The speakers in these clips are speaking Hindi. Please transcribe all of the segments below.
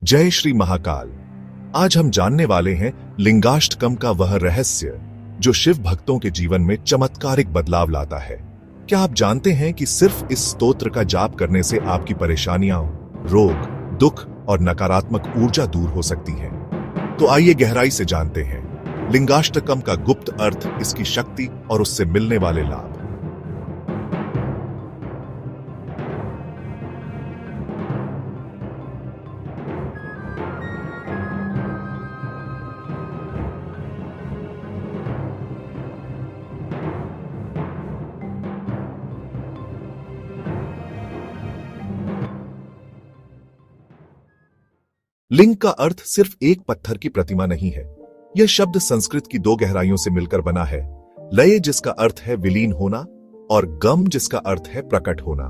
जय श्री महाकाल। आज हम जानने वाले हैं लिंगाष्टकम का वह रहस्य जो शिव भक्तों के जीवन में चमत्कारिक बदलाव लाता है। क्या आप जानते हैं कि सिर्फ इस स्तोत्र का जाप करने से आपकी परेशानियां, रोग, दुख और नकारात्मक ऊर्जा दूर हो सकती हैं? तो आइए गहराई से जानते हैं लिंगाष्टकम का गुप्त अर्थ, इसकी शक्ति और उससे मिलने वाले लाभ। लिंग का अर्थ सिर्फ एक पत्थर की प्रतिमा नहीं है। यह शब्द संस्कृत की दो गहराइयों से मिलकर बना है। लय जिसका अर्थ है विलीन होना और गम जिसका अर्थ है प्रकट होना।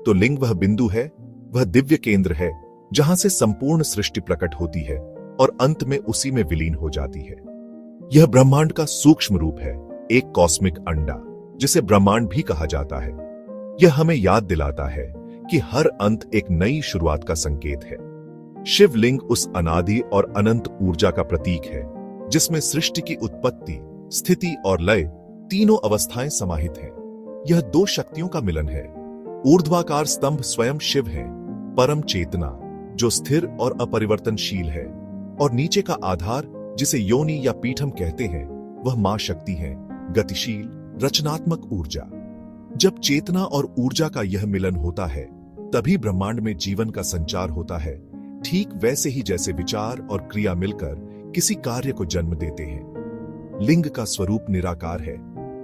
तो लिंग वह बिंदु है, वह दिव्य केंद्र है जहां से संपूर्ण सृष्टि प्रकट होती है और अंत में उसी में विलीन हो जाती है। यह ब्रह्मांड का सूक्ष्म रूप है, एक कॉस्मिक अंडा जिसे ब्रह्मांड भी कहा जाता है। यह हमें याद दिलाता है कि हर अंत एक नई शुरुआत का संकेत है। शिवलिंग उस अनादि और अनंत ऊर्जा का प्रतीक है जिसमें सृष्टि की उत्पत्ति, स्थिति और लय तीनों अवस्थाएं समाहित हैं। यह दो शक्तियों का मिलन है। ऊर्ध्वाकार स्तंभ स्वयं शिव है, परम चेतना जो स्थिर और अपरिवर्तनशील है, और नीचे का आधार जिसे योनि या पीठम कहते हैं वह मां शक्ति है, गतिशील रचनात्मक ऊर्जा। जब चेतना और ऊर्जा का यह मिलन होता है तभी ब्रह्मांड में जीवन का संचार होता है, ठीक वैसे ही जैसे विचार और क्रिया मिलकर किसी कार्य को जन्म देते हैं। लिंग का स्वरूप निराकार है।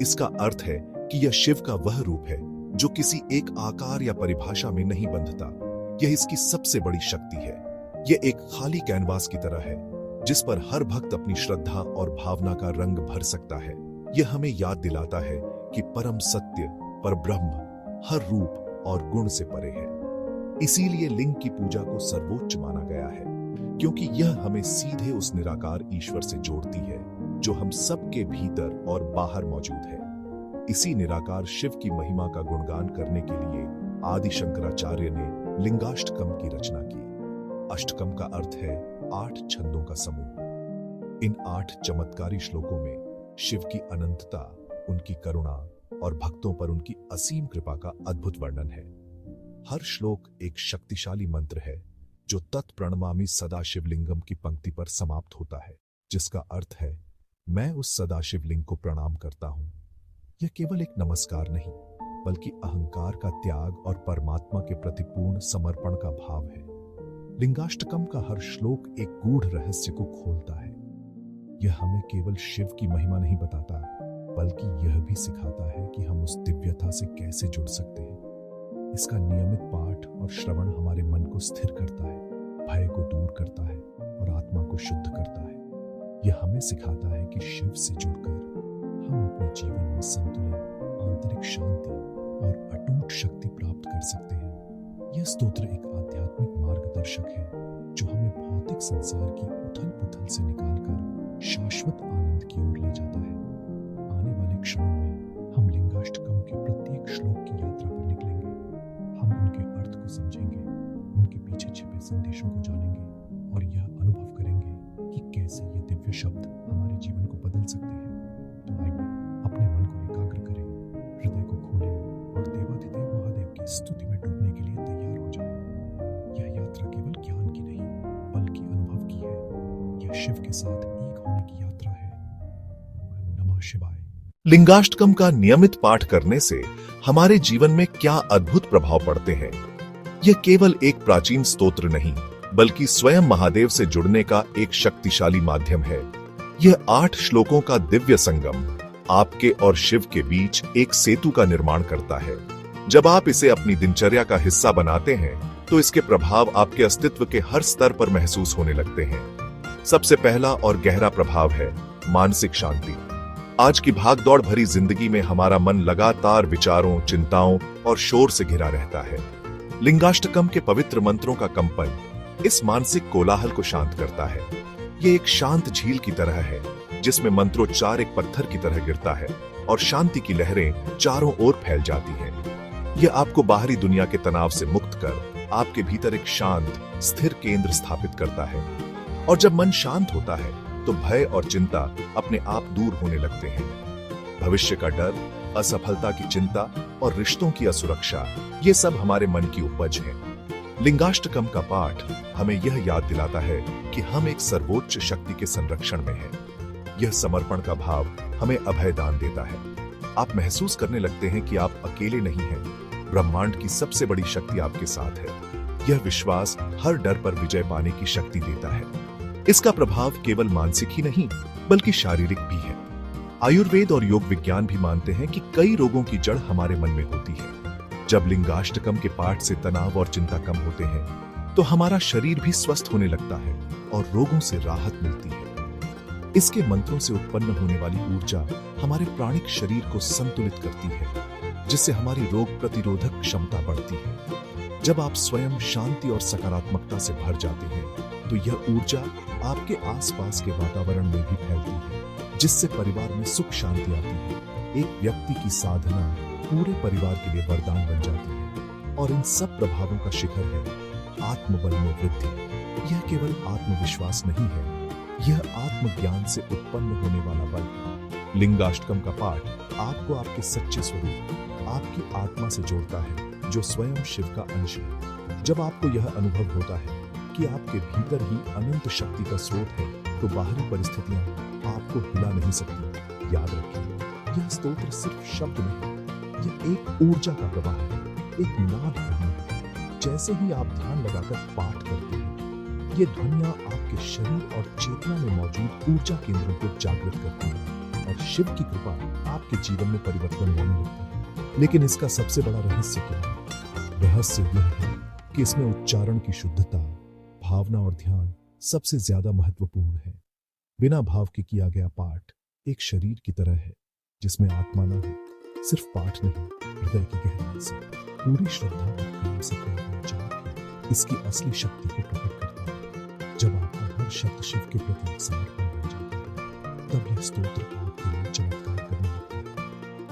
इसका अर्थ है कि यह शिव का वह रूप है जो किसी एक आकार या परिभाषा में नहीं बंधता। यह इसकी सबसे बड़ी शक्ति है। यह एक खाली कैनवास की तरह है जिस पर हर भक्त अपनी श्रद्धा और भावना का रंग भर सकता है। यह हमें याद दिलाता है कि परम सत्य, परब्रह्म हर रूप और गुण से परे है। इसीलिए लिंग की पूजा को सर्वोच्च माना गया है, क्योंकि यह हमें सीधे उस निराकार ईश्वर से जोड़ती है जो हम सबके भीतर और बाहर मौजूद है। इसी निराकार शिव की महिमा का गुणगान करने के लिए आदि शंकराचार्य ने लिंगाष्टकम की रचना की। अष्टकम का अर्थ है 8 छंदों का समूह। इन 8 चमत्कारी श्लोकों में शिव की अनंतता, उनकी करुणा और भक्तों पर उनकी असीम कृपा का अद्भुत वर्णन है। हर श्लोक एक शक्तिशाली मंत्र है जो तत्प्रणमामि सदा शिवलिंगम की पंक्ति पर समाप्त होता है, जिसका अर्थ है मैं उस सदा शिवलिंग को प्रणाम करता हूं। यह केवल एक नमस्कार नहीं बल्कि अहंकार का त्याग और परमात्मा के प्रति पूर्ण समर्पण का भाव है। लिंगाष्टकम का हर श्लोक एक गूढ़ रहस्य को खोलता है। यह हमें केवल शिव की महिमा नहीं बताता बल्कि यह भी सिखाता है कि हम उस दिव्यता से कैसे जुड़ सकते हैं। इसका नियमित पाठ और श्रवण हमारे मन को स्थिर करता है, भय को दूर करता है और आत्मा को शुद्ध करता है। यह हमें सिखाता है कि शिव से जुड़कर हम अपने जीवन में संतुलन, आंतरिक शांति और अटूट शक्ति प्राप्त कर सकते हैं। यह स्तोत्र एक आध्यात्मिक मार्गदर्शक है जो हमें भौतिक संसार की उथल-पुथल से निकालकर शाश्वत आनंद की ओर ले जाता है। आने वाले क्षणों में हम लिंगाष्टकम के प्रत्येक श्लोक की यात्रा पर निकलेंगे। हम उनके अर्थ को समझेंगे, उनके पीछे छिपे संदेशों को जानेंगे और यह अनुभव करेंगे कि कैसे ये दिव्य शब्द हमारे जीवन को बदल सकते हैं। तो आइए अपने मन को एकाग्र करें, हृदय को खोलें और देवाधिदेव महादेव की स्तुति में डूबने के लिए तैयार हो जाएं। यह यात्रा केवल ज्ञान की नहीं बल्कि अनुभव की है। यह शिव के साथ एक होने की यात्रा है। नमः शिवाय। लिंगाष्टकम का नियमित पाठ करने से हमारे जीवन में क्या अद्भुत प्रभाव पड़ते हैं। यह केवल एक प्राचीन स्तोत्र नहीं बल्कि स्वयं महादेव से जुड़ने का एक शक्तिशाली माध्यम है। यह 8 श्लोकों का दिव्य संगम आपके और शिव के बीच एक सेतु का निर्माण करता है। जब आप इसे अपनी दिनचर्या का हिस्सा बनाते हैं तो इसके प्रभाव आपके अस्तित्व के हर स्तर पर महसूस होने लगते हैं। सबसे पहला और गहरा प्रभाव है मानसिक शांति। आज की भागदौड़ भरी जिंदगी में हमारा मन लगातार विचारों, चिंताओं और शोर से घिरा रहता है। लिंगाष्टकम के पवित्र मंत्रों का कंपन इस मानसिक कोलाहल को शांत करता है। यह एक शांत झील की तरह है जिसमें मंत्रोच्चार एक पत्थर की तरह गिरता है और शांति की लहरें चारों ओर फैल जाती हैं। यह आपको बाहरी दुनिया के तनाव से मुक्त कर आपके भीतर एक शांत, स्थिर केंद्र स्थापित करता है। और जब मन शांत होता है तो भय और चिंता अपने आप दूर होने लगते हैं। भविष्य का डर, असफलता की चिंता और रिश्तों की असुरक्षा, ये सब हमारे मन की उपज है। लिंगाष्टकम का पाठ हमें यह याद दिलाता है कि हम एक सर्वोच्च शक्ति के संरक्षण में हैं। यह समर्पण का भाव हमें अभय दान देता है। आप महसूस करने लगते हैं कि आप अकेले नहीं हैं। ब्रह्मांड की सबसे बड़ी शक्ति आपके साथ है। यह विश्वास हर डर पर विजय पाने की शक्ति देता है। इसका प्रभाव केवल मानसिक ही नहीं बल्कि शारीरिक भी है। आयुर्वेद और योग विज्ञान भी मानते हैं कि कई रोगों की जड़ हमारे मन में होती है। जब लिंगाष्टकम के पाठ से तनाव और चिंता कम होते हैं तो हमारा शरीर भी स्वस्थ होने लगता है और रोगों से राहत मिलती है। इसके मंत्रों से उत्पन्न होने वाली ऊर्जा हमारे प्राणिक शरीर को संतुलित करती है, जिससे हमारी रोग प्रतिरोधक क्षमता बढ़ती है। जब आप स्वयं शांति और सकारात्मकता से भर जाते हैं तो यह ऊर्जा आपके आसपास के वातावरण में भी फैलती है, जिससे परिवार में सुख शांति आती है। एक व्यक्ति की साधना पूरे परिवार के लिए वरदान बन जाती है। और इन सब प्रभावों का शिखर है आत्मबल में वृद्धि। यह केवल आत्मविश्वास नहीं है, यह आत्मज्ञान से उत्पन्न होने वाला बल है। लिंगाष्टकम का पाठ आपको आपके सच्चे स्वरूप, आपकी आत्मा से जोड़ता है, जो स्वयं शिव का अंश है। जब आपको यह अनुभव होता है कि आपके भीतर ही अनंत शक्ति का स्रोत है, तो बाहरी परिस्थितियां आपको हिला नहीं सकती। याद रखिए, यह स्तोत्र सिर्फ शब्द नहीं, यह एक ऊर्जा का प्रवाह है, एक नाद ध्वनि है। जैसे ही आप ध्यान लगाकर पाठ करते हैं, ये ध्वनियां आपके शरीर और चेतना में मौजूद ऊर्जा केंद्रों को जागृत करती हैं और शिव की कृपा आपके जीवन में परिवर्तन लाने लगती है। लेकिन इसका सबसे बड़ा रहस्य क्या है? रहस्य यह है कि इसमें उच्चारण की शुद्धता, भावना और ध्यान सबसे ज्यादा महत्वपूर्ण है। बिना भाव के किया गया पाठ एक शरीर की तरह है, जिसमें आत्मा न हो। सिर्फ पाठ नहीं, हृदय की गहराई से, पूरी श्रद्धा और प्रेम से किया गया जाप ही इसकी असली शक्ति को प्रकट करता है। जब आपका हर शब्द शिव के प्रति एक समर्पण बन जाता है, तब यह स्तोत्र आपके लिए चमत्कार करने लगता है।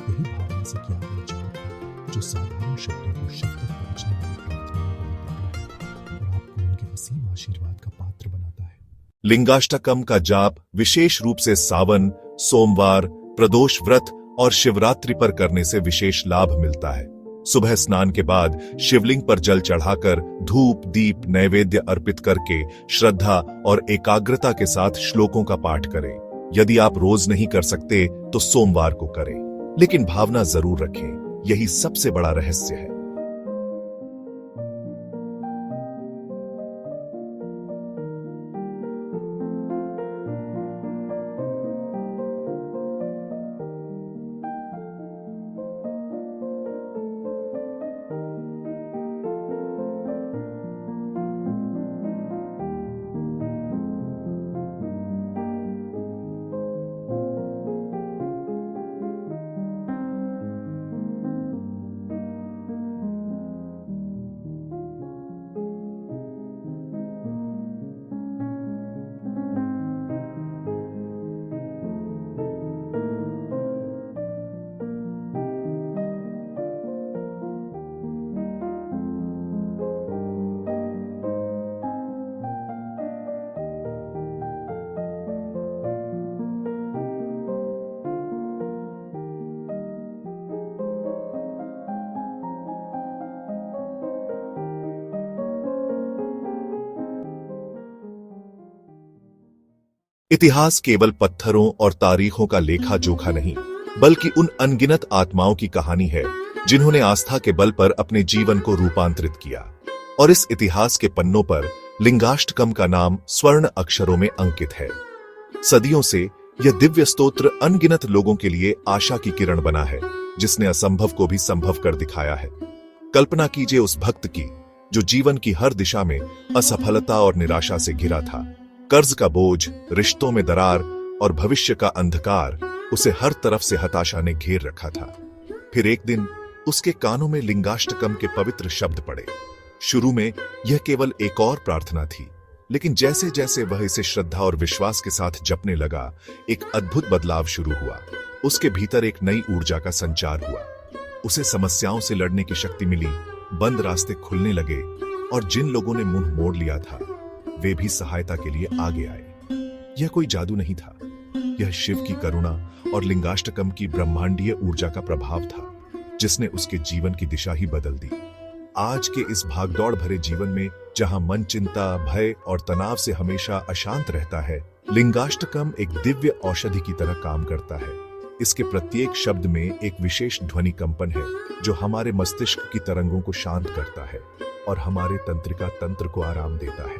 यही भावना से किया गया जाप है जो साधारण शब्दों को शिव तक पहुंचने वाली प्रार्थना में बदल देता है और आपको उनके असीम आशीर्वाद का पात्र बनाता है। लिंगाष्टकम का जाप विशेष रूप से सावन, सोमवार, प्रदोष व्रत और शिवरात्रि पर करने से विशेष लाभ मिलता है। सुबह स्नान के बाद शिवलिंग पर जल चढ़ाकर धूप, दीप, नैवेद्य अर्पित करके श्रद्धा और एकाग्रता के साथ श्लोकों का पाठ करें। यदि आप रोज नहीं कर सकते तो सोमवार को करें, लेकिन भावना जरूर रखें। यही सबसे बड़ा रहस्य है। इतिहास केवल पत्थरों और तारीखों का लेखा जोखा नहीं, बल्कि उन अनगिनत आत्माओं की कहानी है जिन्होंने आस्था के बल पर अपने जीवन को रूपांतरित किया। और इस इतिहास के पन्नों पर लिंगाष्टकम का नाम स्वर्ण अक्षरों में अंकित है। सदियों से यह दिव्य स्तोत्र अनगिनत लोगों के लिए आशा की किरण बना है, जिसने असंभव को भी संभव कर दिखाया है। कल्पना कीजिए उस भक्त की जो जीवन की हर दिशा में असफलता और निराशा से घिरा था। कर्ज का बोझ, रिश्तों में दरार और भविष्य का अंधकार उसे हर तरफ से हताशा ने घेर रखा था। फिर एक दिन उसके कानों में लिंगाष्टकम के पवित्र शब्द पड़े। शुरू में यह केवल एक और प्रार्थना थी, लेकिन जैसे जैसे वह इसे श्रद्धा और विश्वास के साथ जपने लगा, एक अद्भुत बदलाव शुरू हुआ। उसके भीतर एक नई ऊर्जा का संचार हुआ। उसे समस्याओं से लड़ने की शक्ति मिली, बंद रास्ते खुलने लगे और जिन लोगों ने मुंह मोड़ लिया था वे भी सहायता के लिए आगे आए। यह कोई जादू नहीं था, यह शिव की करुणा और लिंगाष्टकम की ब्रह्मांडीय ऊर्जा का प्रभाव था जिसने उसके जीवन की दिशा ही बदल दी। आज के इस भागदौड़ भरे जीवन में जहां मन चिंता, भय और तनाव से हमेशा अशांत रहता है, लिंगाष्टकम एक दिव्य औषधि की तरह काम करता है। इसके प्रत्येक शब्द में एक विशेष ध्वनि कंपन है जो हमारे मस्तिष्क की तरंगों को शांत करता है और हमारे तंत्रिका तंत्र को आराम देता है।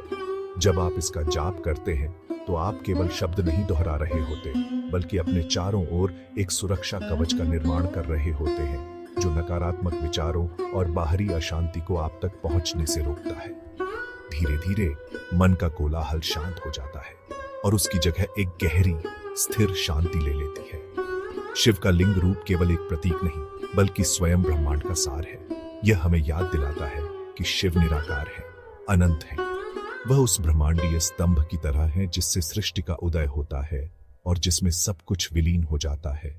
जब आप इसका जाप करते हैं तो आप केवल शब्द नहीं दोहरा रहे होते, बल्कि अपने चारों ओर एक सुरक्षा कवच का निर्माण कर रहे होते हैं जो नकारात्मक विचारों और बाहरी अशांति को आप तक पहुंचने से रोकता है। धीरे धीरे मन का कोलाहल शांत हो जाता है और उसकी जगह एक गहरी स्थिर शांति ले लेती है। शिव का लिंग रूप केवल एक प्रतीक नहीं बल्कि स्वयं ब्रह्मांड का सार है। यह हमें याद दिलाता है कि शिव निराकार है, अनंत है। वह उस ब्रह्मांडीय स्तंभ की तरह है जिससे सृष्टि का उदय होता है और जिसमें सब कुछ विलीन हो जाता है।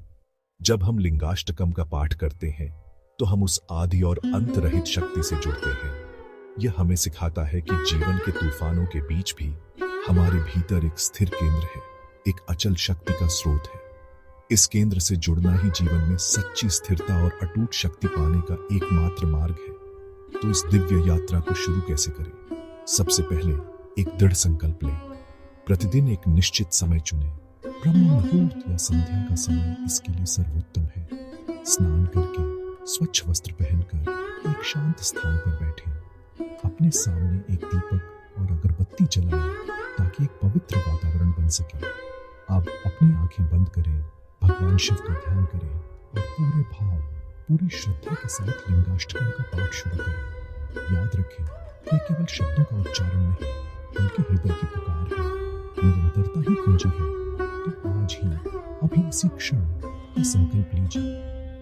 जब हम लिंगाष्टकम का पाठ करते हैं तो हम उस आदि और अंत रहित शक्ति से जुड़ते हैं। यह हमें सिखाता है कि जीवन के तूफानों के बीच भी हमारे भीतर एक स्थिर केंद्र है, एक अचल शक्ति का स्रोत है। इस केंद्र से जुड़ना ही जीवन में सच्ची स्थिरता और अटूट शक्ति पाने का एकमात्र मार्ग है। तो इस दिव्य यात्रा को शुरू कैसे करें? सबसे पहले एक दृढ़ संकल्प लें। प्रतिदिन एक निश्चित समय चुनें। ब्रह्म मुहूर्त या संध्या का समय इसके लिए सर्वोत्तम है। स्नान करके स्वच्छ वस्त्र पहनकर एक शांत स्थान पर बैठें। अपने सामने एक दीपक और अगरबत्ती जलाएं ताकि एक पवित्र वातावरण बन सके। अब अपनी आंखें बंद करें, भगवान शिव का ध्यान करें और पूरे भाव, पूरी श्रद्धा के साथ लिंगाष्टकम का पाठ शुरू करें। याद रखें, यह केवल शब्दों का उच्चारण नहीं बल्कि हृदय की पुकार है। निरंतरता ही कुंजी है। तो आज ही, अभी इसी क्षण यह संकल्प लीजिए,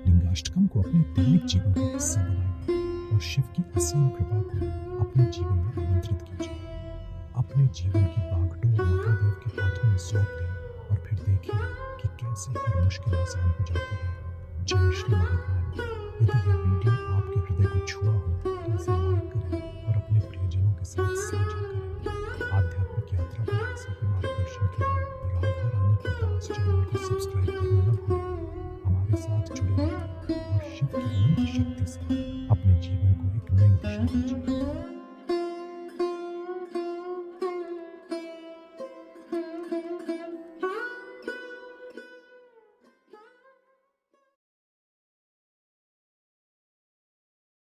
लिंगाष्टकम को अपने दैनिक जीवन का हिस्सा बनाइए और शिव की असीम कृपा को अपने जीवन में आमंत्रित कीजिए। अपने जीवन की बागडोर महादेव के हाथों में सौंप दें और फिर देखिए कि कैसे हर मुश्किल आसान हो जाती है। जय श्री महाकाल। यदि यह वीडियो आपके हृदय को छुआ हो तो इसे लाइक करें और अपने प्रियजनों के साथ साझा करें। आध्यात्मिक यात्रा पर ऐसे ही मार्गदर्शन के लिए राधा रानी के दास चैनल को सब्सक्राइब करना न भूलें। हमारे साथ जुड़े रहें और शिव की अनंत शक्ति से अपने जीवन को एक नई दिशा दीजिए।